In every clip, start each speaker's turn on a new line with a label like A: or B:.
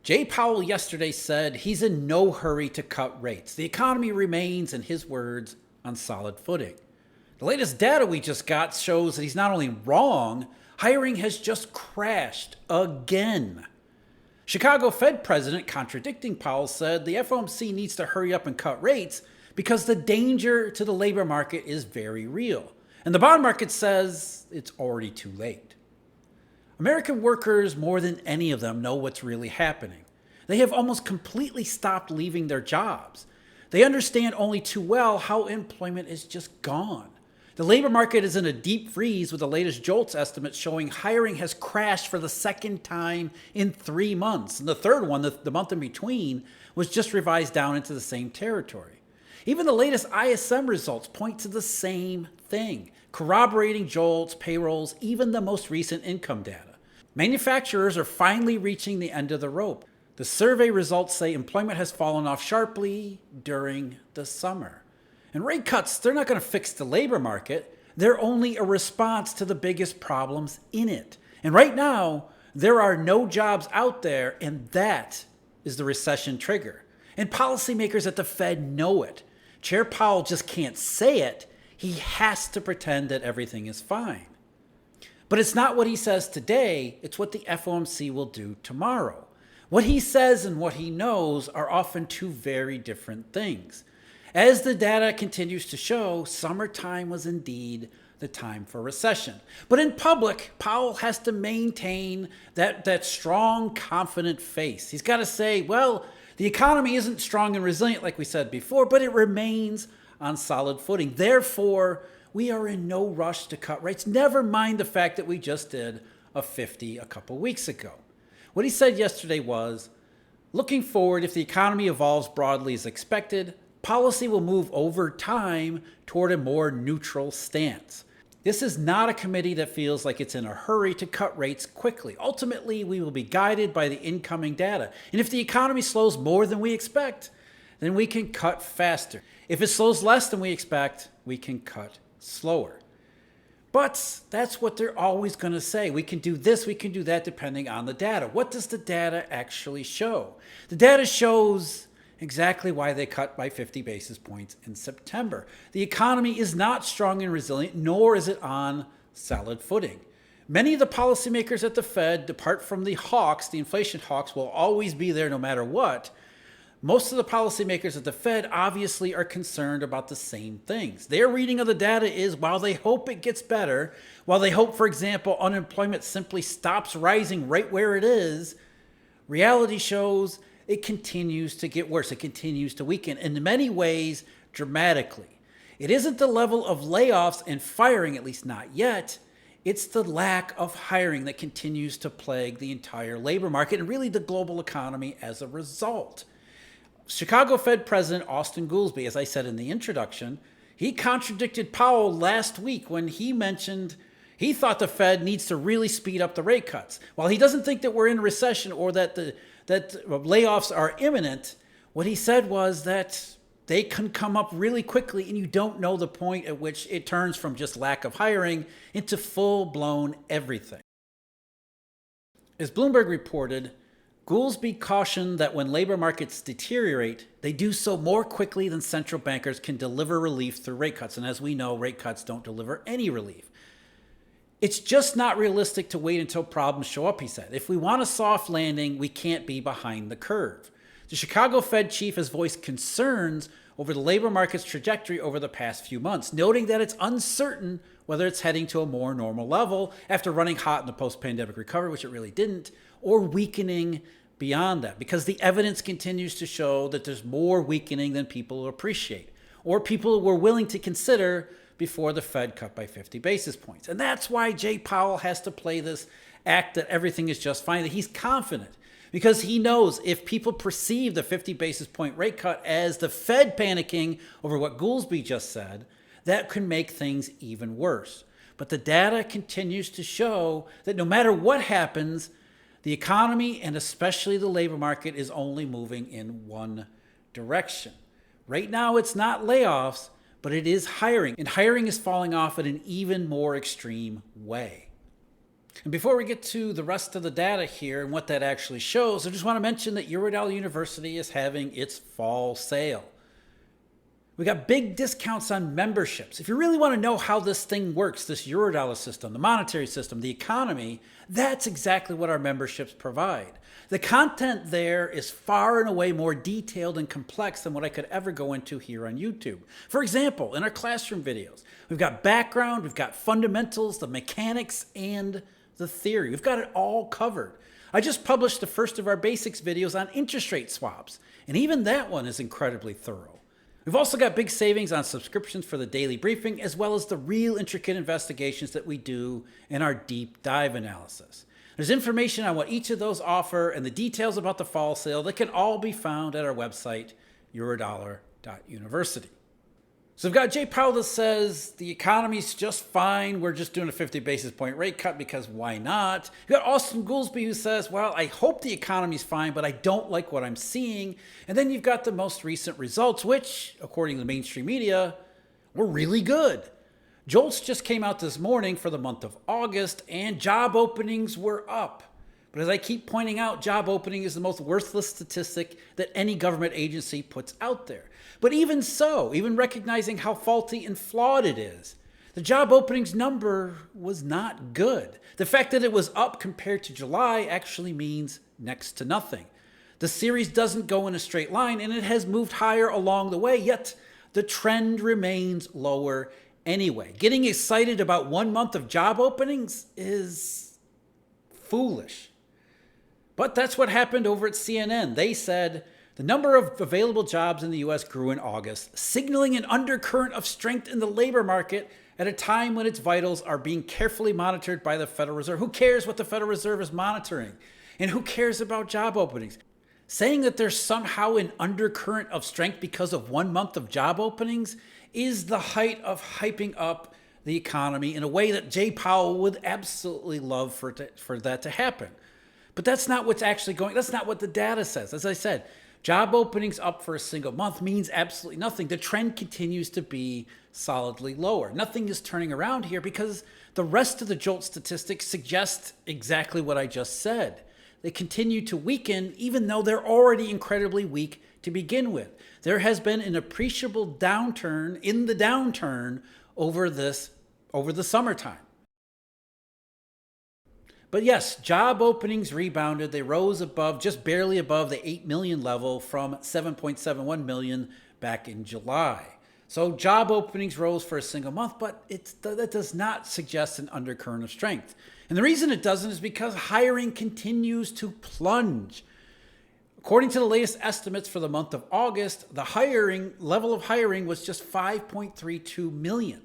A: Jay Powell yesterday said he's in no hurry to cut rates. The economy remains, in his words, on solid footing. The latest data we just got shows that he's not only wrong, hiring has just crashed again. Chicago Fed President, contradicting Powell, said the FOMC needs to hurry up and cut rates because the danger to the labor market is very real. And the bond market says it's already too late. American workers, more than any of them, know what's really happening. They have almost completely stopped leaving their jobs. They understand only too well how employment is just gone. The labor market is in a deep freeze, with the latest JOLTS estimates showing hiring has crashed for the second time in 3 months. And the third one, the month in between, was just revised down into the same territory. Even the latest ISM results point to the same thing, corroborating JOLTS, payrolls, even the most recent income data. Manufacturers are finally reaching the end of the rope. The survey results say employment has fallen off sharply during the summer. And rate cuts, they're not going to fix the labor market. They're only a response to the biggest problems in it. And right now, there are no jobs out there, and that is the recession trigger. And policymakers at the Fed know it. Chair Powell just can't say it. He has to pretend that everything is fine. But it's not what he says today, it's what the FOMC will do tomorrow. What he says and what he knows are often two very different things. As the data continues to show, summertime was indeed the time for recession. But in public, Powell has to maintain that strong, confident face. He's got to say, well, the economy isn't strong and resilient like we said before, but it remains on solid footing. Therefore, we are in no rush to cut rates, never mind the fact that we just did a 50 a couple weeks ago. What he said yesterday was, looking forward, if the economy evolves broadly as expected, policy will move over time toward a more neutral stance. This is not a committee that feels like it's in a hurry to cut rates quickly. Ultimately, we will be guided by the incoming data. And if the economy slows more than we expect, then we can cut faster. If it slows less than we expect, we can cut slower. But that's what they're always going to say. We can do this, we can do that, depending on the data. What does the data actually show? The data shows exactly why they cut by 50 basis points in September. The economy is not strong and resilient, nor is it on solid footing. Many of the policymakers at the Fed, apart from the hawks, the inflation hawks, will always be there no matter what. Most of the policymakers at the Fed obviously are concerned about the same things. Their reading of the data is, while they hope it gets better, while they hope, for example, unemployment simply stops rising right where it is, reality shows it continues to get worse. It continues to weaken, in many ways, dramatically. It isn't the level of layoffs and firing, at least not yet. It's the lack of hiring that continues to plague the entire labor market and really the global economy as a result. Chicago Fed President Austin Goolsbee, as I said in the introduction, he contradicted Powell last week when he mentioned he thought the Fed needs to really speed up the rate cuts. While he doesn't think that we're in a recession or that layoffs are imminent, what he said was that they can come up really quickly and you don't know the point at which it turns from just lack of hiring into full-blown everything. As Bloomberg reported, Goolsbee cautioned that when labor markets deteriorate, they do so more quickly than central bankers can deliver relief through rate cuts. And as we know, rate cuts don't deliver any relief. It's just not realistic to wait until problems show up, he said. If we want a soft landing, we can't be behind the curve. The Chicago Fed chief has voiced concerns over the labor market's trajectory over the past few months, noting that it's uncertain whether it's heading to a more normal level after running hot in the post-pandemic recovery, which it really didn't, or weakening beyond that, because the evidence continues to show that there's more weakening than people appreciate, or people were willing to consider before the Fed cut by 50 basis points. And that's why Jay Powell has to play this act that everything is just fine, that he's confident, because he knows if people perceive the 50 basis point rate cut as the Fed panicking over what Goolsbee just said, that can make things even worse. But the data continues to show that no matter what happens, the economy and especially the labor market is only moving in one direction. Right now, it's not layoffs, but it is hiring. And hiring is falling off in an even more extreme way. And before we get to the rest of the data here and what that actually shows, I just want to mention that Eurodollar University is having its fall sale. We got big discounts on memberships. If you really want to know how this thing works, this Eurodollar system, the monetary system, the economy, that's exactly what our memberships provide. The content there is far and away more detailed and complex than what I could ever go into here on YouTube. For example, in our classroom videos, we've got background, we've got fundamentals, the mechanics, and the theory. We've got it all covered. I just published the first of our basics videos on interest rate swaps, and even that one is incredibly thorough. We've also got big savings on subscriptions for the daily briefing, as well as the real intricate investigations that we do in our deep dive analysis. There's information on what each of those offer and the details about the fall sale that can all be found at our website, eurodollar.university. So we've got Jay Powell that says the economy's just fine. We're just doing a 50 basis point rate cut because why not? We've got Austin Goolsbee who says, well, I hope the economy's fine, but I don't like what I'm seeing. And then you've got the most recent results, which, according to the mainstream media, were really good. JOLTS just came out this morning for the month of August, and job openings were up. But as I keep pointing out, job opening is the most worthless statistic that any government agency puts out there. But even so, even recognizing how faulty and flawed it is, the job openings number was not good. The fact that it was up compared to July actually means next to nothing. The series doesn't go in a straight line, and it has moved higher along the way, yet the trend remains lower anyway. Getting excited about 1 month of job openings is foolish. But that's what happened over at CNN. They said the number of available jobs in the U.S. grew in August, signaling an undercurrent of strength in the labor market at a time when its vitals are being carefully monitored by the Federal Reserve. Who cares what the Federal Reserve is monitoring? And who cares about job openings? Saying that there's somehow an undercurrent of strength because of 1 month of job openings is the height of hyping up the economy in a way that Jay Powell would absolutely love for that to happen. But that's not what's actually going. That's not what the data says. As I said, job openings up for a single month means absolutely nothing. The trend continues to be solidly lower. Nothing is turning around here because the rest of the JOLT statistics suggest exactly what I just said. They continue to weaken even though they're already incredibly weak to begin with. There has been an appreciable downturn in the downturn over the summertime. But yes, job openings rebounded. They rose above, just barely above the 8 million level from 7.71 million back in July. So job openings rose for a single month, but that does not suggest an undercurrent of strength. And the reason it doesn't is because hiring continues to plunge. According to the latest estimates for the month of August, the level of hiring was just 5.32 million.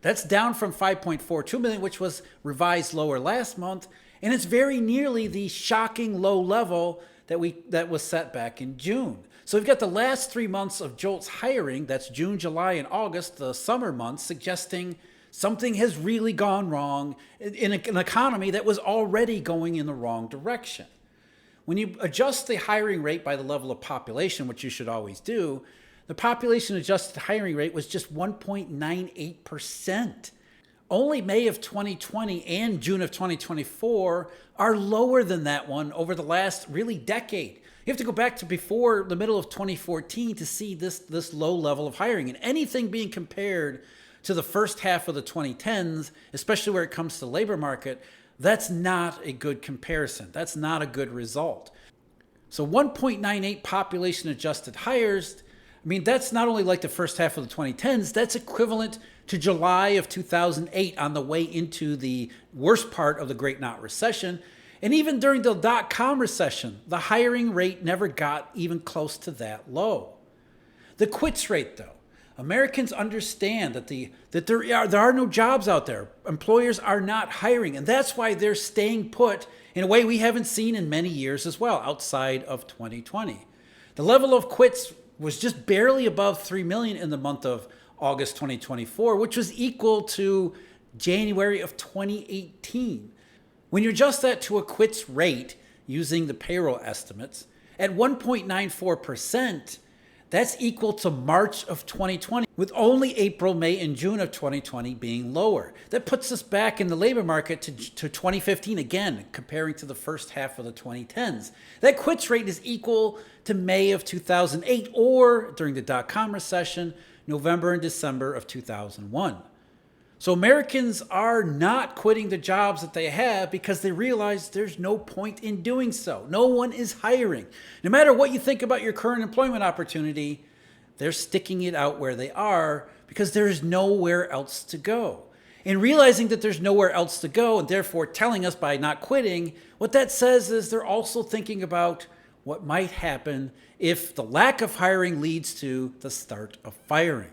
A: That's down from 5.42 million, which was revised lower last month. And it's very nearly the shocking low level that was set back in June. So we've got the last 3 months of JOLTS hiring, that's June, July, and August, the summer months, suggesting something has really gone wrong in an economy that was already going in the wrong direction. When you adjust the hiring rate by the level of population, which you should always do, the population adjusted hiring rate was just 1.98%. Only May of 2020 and June of 2024 are lower than that one over the last really decade. You have to go back to before the middle of 2014 to see this low level of hiring. And anything being compared to the first half of the 2010s, especially where it comes to the labor market, that's not a good comparison. That's not a good result. So 1.98 population adjusted hires, I mean, that's not only like the first half of the 2010s, that's equivalent to July of 2008 on the way into the worst part of the Great Recession. And even during the dot-com recession, the hiring rate never got even close to that low. The quits rate, though. Americans understand that there are no jobs out there. Employers are not hiring, and that's why they're staying put in a way we haven't seen in many years as well, outside of 2020. The level of quits was just barely above 3 million in the month of August 2024, which was equal to January of 2018. When you adjust that to a quits rate using the payroll estimates, at 1.94%, That's equal to March of 2020, with only April, May, and June of 2020 being lower. That puts us back in the labor market to 2015 again, comparing to the first half of the 2010s. That quits rate is equal to May of 2008, or during the dot-com recession, November and December of 2001. So Americans are not quitting the jobs that they have because they realize there's no point in doing so. No one is hiring. No matter what you think about your current employment opportunity, they're sticking it out where they are because there's nowhere else to go. And realizing that there's nowhere else to go and therefore telling us by not quitting, what that says is they're also thinking about what might happen if the lack of hiring leads to the start of firing.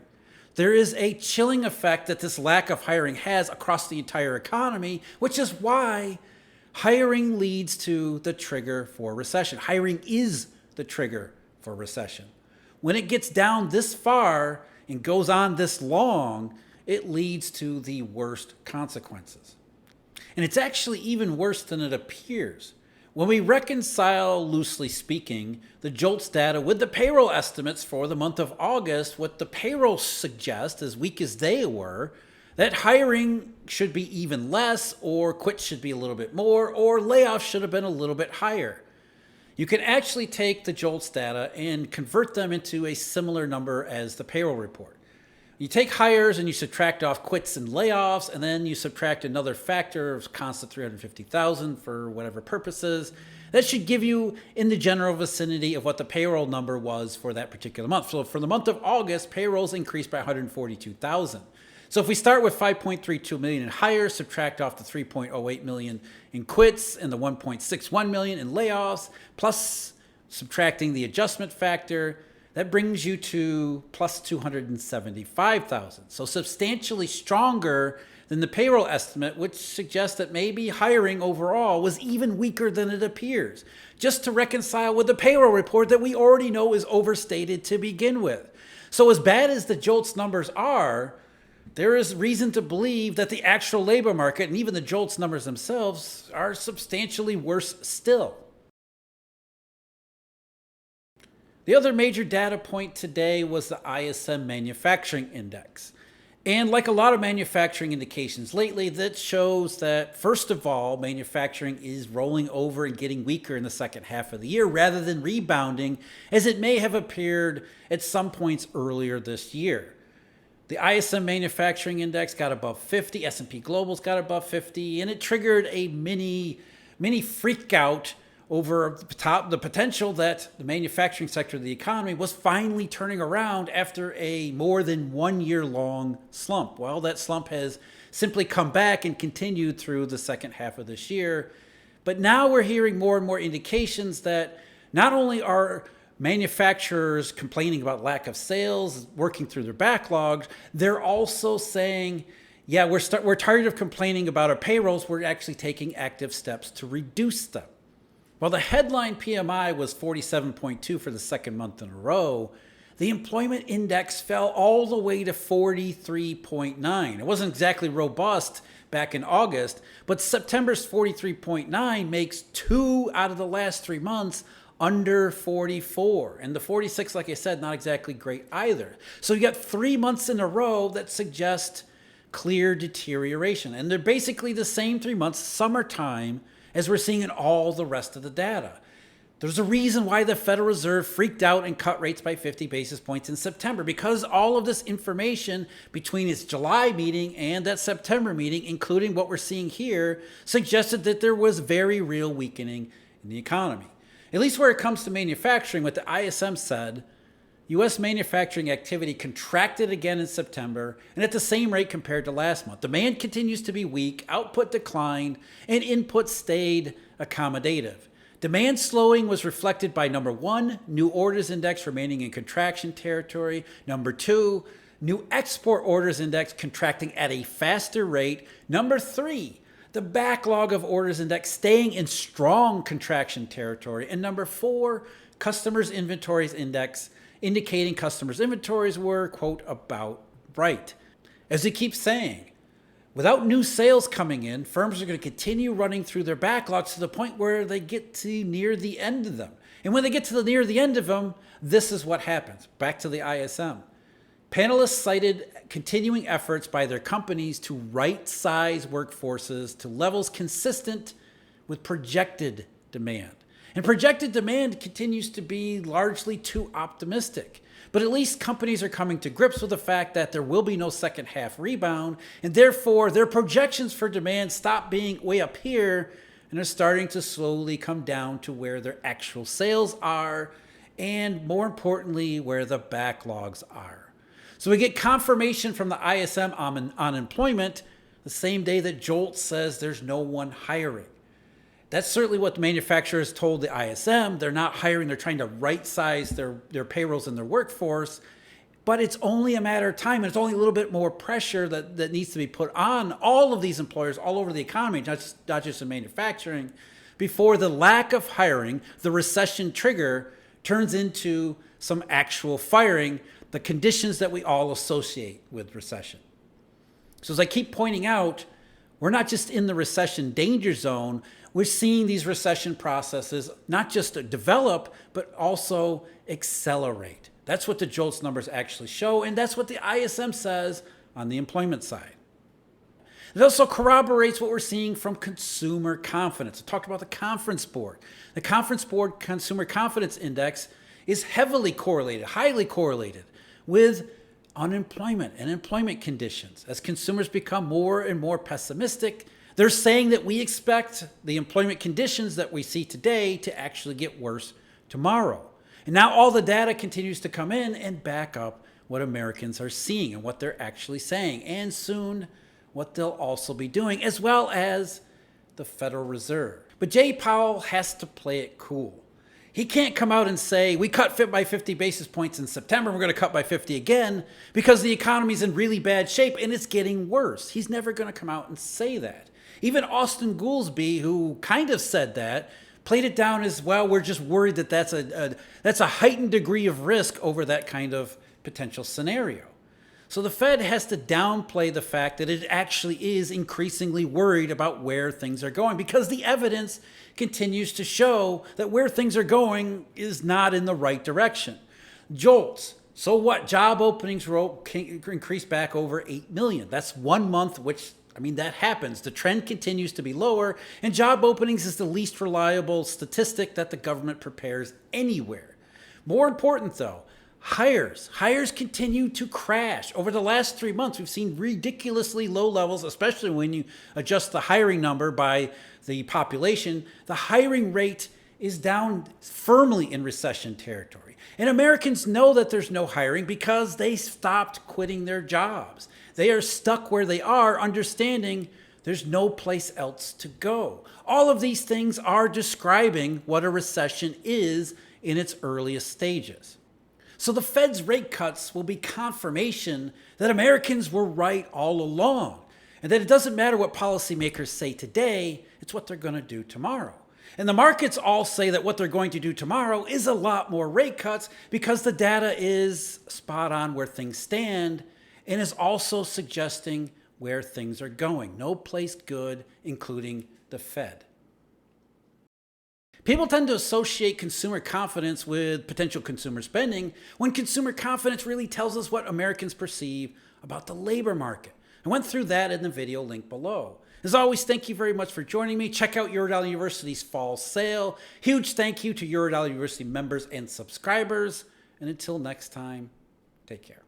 A: There is a chilling effect that this lack of hiring has across the entire economy, which is why hiring leads to the trigger for recession. Hiring is the trigger for recession. When it gets down this far and goes on this long, it leads to the worst consequences. And it's actually even worse than it appears. When we reconcile, loosely speaking, the JOLTS data with the payroll estimates for the month of August, what the payroll suggests, as weak as they were, that hiring should be even less, or quits should be a little bit more, or layoffs should have been a little bit higher. You can actually take the JOLTS data and convert them into a similar number as the payroll report. You take hires and you subtract off quits and layoffs, and then you subtract another factor of constant 350,000 for whatever purposes. That should give you in the general vicinity of what the payroll number was for that particular month. So for the month of August, payrolls increased by 142,000. So if we start with 5.32 million in hires, subtract off the 3.08 million in quits and the 1.61 million in layoffs, plus subtracting the adjustment factor, that brings you to plus 275,000. So substantially stronger than the payroll estimate, which suggests that maybe hiring overall was even weaker than it appears, just to reconcile with the payroll report that we already know is overstated to begin with. So as bad as the JOLTS numbers are, there is reason to believe that the actual labor market and even the JOLTS numbers themselves are substantially worse still. The other major data point today was the ISM Manufacturing Index. And like a lot of manufacturing indications lately, that shows that, first of all, manufacturing is rolling over and getting weaker in the second half of the year rather than rebounding as it may have appeared at some points earlier this year. The ISM Manufacturing Index got above 50, S&P Global's got above 50, and it triggered a mini freak out over the potential that the manufacturing sector of the economy was finally turning around after a more than 1 year long slump. Well, that slump has simply come back and continued through the second half of this year. But now we're hearing more and more indications that not only are manufacturers complaining about lack of sales, working through their backlogs, they're also saying, yeah, we're tired of complaining about our payrolls. We're actually taking active steps to reduce them. While the headline PMI was 47.2 for the second month in a row, the employment index fell all the way to 43.9. It wasn't exactly robust back in August, but September's 43.9 makes 2 out of the last 3 months under 44. And the 46, like I said, not exactly great either. So you got 3 months in a row that suggest clear deterioration. And they're basically the same 3 months, summertime, as we're seeing in all the rest of the data. There's a reason why the Federal Reserve freaked out and cut rates by 50 basis points in September, because all of this information between its July meeting and that September meeting, including what we're seeing here, suggested that there was very real weakening in the economy. At least where it comes to manufacturing, what the ISM said, U.S. manufacturing activity contracted again in September and at the same rate compared to last month. Demand continues to be weak, output declined, and input stayed accommodative. Demand slowing was reflected by number 1, new orders index remaining in contraction territory. Number 2, new export orders index contracting at a faster rate. Number 3, the backlog of orders index staying in strong contraction territory. And number 4, customers' inventories index indicating customers' inventories were, quote, about right. As they keep saying, without new sales coming in, firms are going to continue running through their backlogs to the point where they get to near the end of them. And when they get to near the end of them, this is what happens. Back to the ISM. Panelists cited continuing efforts by their companies to right-size workforces to levels consistent with projected demand. And projected demand continues to be largely too optimistic. But at least companies are coming to grips with the fact that there will be no second half rebound, and therefore their projections for demand stop being way up here and are starting to slowly come down to where their actual sales are, and more importantly, where the backlogs are. So we get confirmation from the ISM on unemployment the same day that Jolt says there's no one hiring. That's certainly what the manufacturers told the ISM. They're not hiring. They're trying to right-size their payrolls and their workforce. But it's only a matter of time, and it's only a little bit more pressure that needs to be put on all of these employers all over the economy, not just in manufacturing, before the lack of hiring, the recession trigger, turns into some actual firing, the conditions that we all associate with recession. So as I keep pointing out, we're not just in the recession danger zone. We're seeing these recession processes not just develop, but also accelerate. That's what the JOLTS numbers actually show, and that's what the ISM says on the employment side. It also corroborates what we're seeing from consumer confidence. I talked about the Conference Board. The Conference Board Consumer Confidence Index is heavily correlated, highly correlated with unemployment and employment conditions. As consumers become more and more pessimistic, they're saying that we expect the employment conditions that we see today to actually get worse tomorrow. And now all the data continues to come in and back up what Americans are seeing and what they're actually saying, and soon what they'll also be doing, as well as the Federal Reserve. But Jay Powell has to play it cool. He can't come out and say, we cut by 50 basis points in September, we're going to cut by 50 again, because the economy's in really bad shape and it's getting worse. He's never going to come out and say that. Even Austin Goolsbee, who kind of said that, played it down as, well, we're just worried that that's a heightened degree of risk over that kind of potential scenario. So the Fed has to downplay the fact that it actually is increasingly worried about where things are going, because the evidence continues to show that where things are going is not in the right direction. JOLTS. So what? Job openings increased back over 8 million. That's 1 month, which, that happens. The trend continues to be lower, and job openings is the least reliable statistic that the government prepares anywhere. More important, though, hires. Hires continue to crash. Over the last 3 months, we've seen ridiculously low levels, especially when you adjust the hiring number by the population. The hiring rate is down firmly in recession territory. And Americans know that there's no hiring because they stopped quitting their jobs. They are stuck where they are, understanding there's no place else to go. All of these things are describing what a recession is in its earliest stages. So the Fed's rate cuts will be confirmation that Americans were right all along, and that it doesn't matter what policymakers say today, it's what they're going to do tomorrow. And the markets all say that what they're going to do tomorrow is a lot more rate cuts because the data is spot on where things stand and is also suggesting where things are going. No place good, including the Fed. People tend to associate consumer confidence with potential consumer spending when consumer confidence really tells us what Americans perceive about the labor market. I went through that in the video link below. As always, thank you very much for joining me. Check out Eurodollar University's fall sale. Huge thank you to Eurodollar University members and subscribers. And until next time, take care.